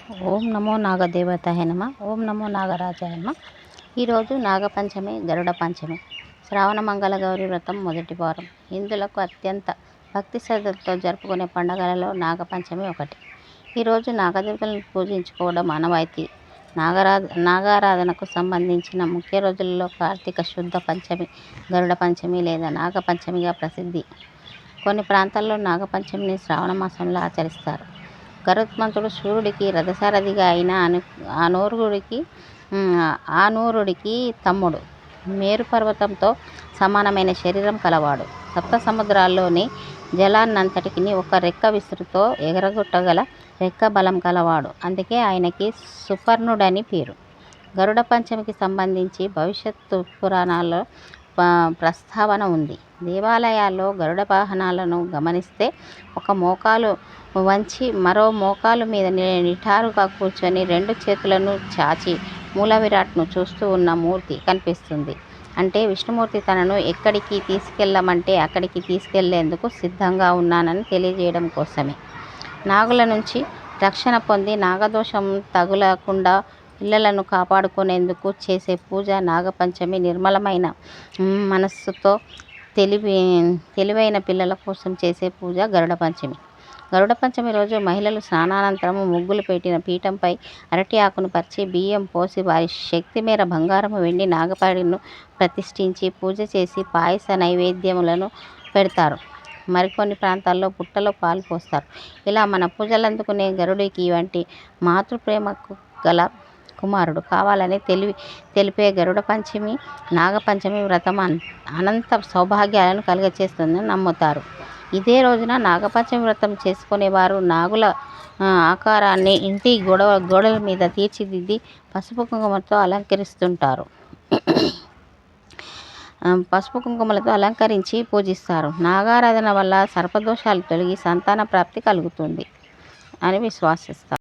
ఓం నమో నాగదేవతాయ నమ. ఓం నమో నాగరాజాయ నమ. ఈరోజు నాగపంచమి, గరుడ పంచమి, శ్రావణ మంగళ గౌరి వ్రతం మొదటి వారం. హిందువులకు అత్యంత భక్తి శ్రద్ధలతో జరుపుకునే పండుగలలో నాగపంచమి ఒకటి. ఈరోజు నాగదేవతలను పూజించుకోవడం ఆనవాయితీ. నాగారాధనకు సంబంధించిన ముఖ్య రోజులలో కార్తీక శుద్ధ పంచమి, గరుడ పంచమి లేదా నాగపంచమిగా ప్రసిద్ధి. కొన్ని ప్రాంతాల్లో నాగపంచమిని శ్రావణ మాసంలో ఆచరిస్తారు. గరుత్మంతుడు సూర్యుడికి రథసారథిగా అయిన ఆనూరుడికి తమ్ముడు. మేరు పర్వతంతో సమానమైన శరీరం కలవాడు. సప్త సముద్రాల్లోని జలాన్నంతటికి ఒక రెక్క విసురుతో ఎగరగొట్టగల రెక్క బలం కలవాడు. అందుకే ఆయనకి సుపర్ణుడని పేరు. గరుడ పంచమికి సంబంధించి భవిష్యత్తు పురాణాల్లో ప్రస్తావన ఉంది. దేవాలయాల్లో గరుడ వాహనాలను గమనిస్తే ఒక మోకాలు వంచి మరో మోకాలు మీద నిటారుగా కూర్చొని రెండు చేతులను చాచి మూల విరాట్ను చూస్తూ ఉన్న మూర్తి కనిపిస్తుంది. అంటే విష్ణుమూర్తి తనను ఎక్కడికి తీసుకెళ్ళమంటే అక్కడికి తీసుకెళ్లేందుకు సిద్ధంగా ఉన్నానని తెలియజేయడం కోసమే. నాగుల నుంచి రక్షణ పొంది నాగదోషం తగులకుండా పిల్లలను కాపాడుకునేందుకు చేసే పూజ నాగపంచమి. నిర్మలమైన మనస్సుతో తెలివైన పిల్లల కోసం చేసే పూజ గరుడ పంచమి. గరుడ పంచమి రోజు మహిళలు స్నానానంతరం ముగ్గులు పెట్టిన పీఠంపై అరటి ఆకును పరిచి బియ్యం పోసి వారి శక్తి మేర బంగారం, వెండి నాగపాడిను ప్రతిష్ఠించి పూజ చేసి పాయస నైవేద్యములను పెడతారు. మరికొన్ని ప్రాంతాల్లో పుట్టలో పాలు పోస్తారు. ఇలా మన పూజలు అందుకునే గరుడికి వంటి మాతృప్రేమకు గల కుమారుడు కావాలని తెలిపే గరుడ పంచమి, నాగపంచమి వ్రతం అనంత సౌభాగ్యాలను కలుగచేస్తుందని నమ్ముతారు. ఇదే రోజున నాగపంచమి వ్రతం చేసుకునేవారు నాగుల ఆకారాన్ని ఇంటి గోడల మీద తీర్చిదిద్ది పసుపు కుంకుమలతో అలంకరిస్తుంటారు. పసుపు కుంకుమలతో అలంకరించి పూజిస్తారు. నాగారాధన వల్ల సర్పదోషాలు తొలగి సంతాన ప్రాప్తి కలుగుతుంది అని విశ్వసిస్తారు.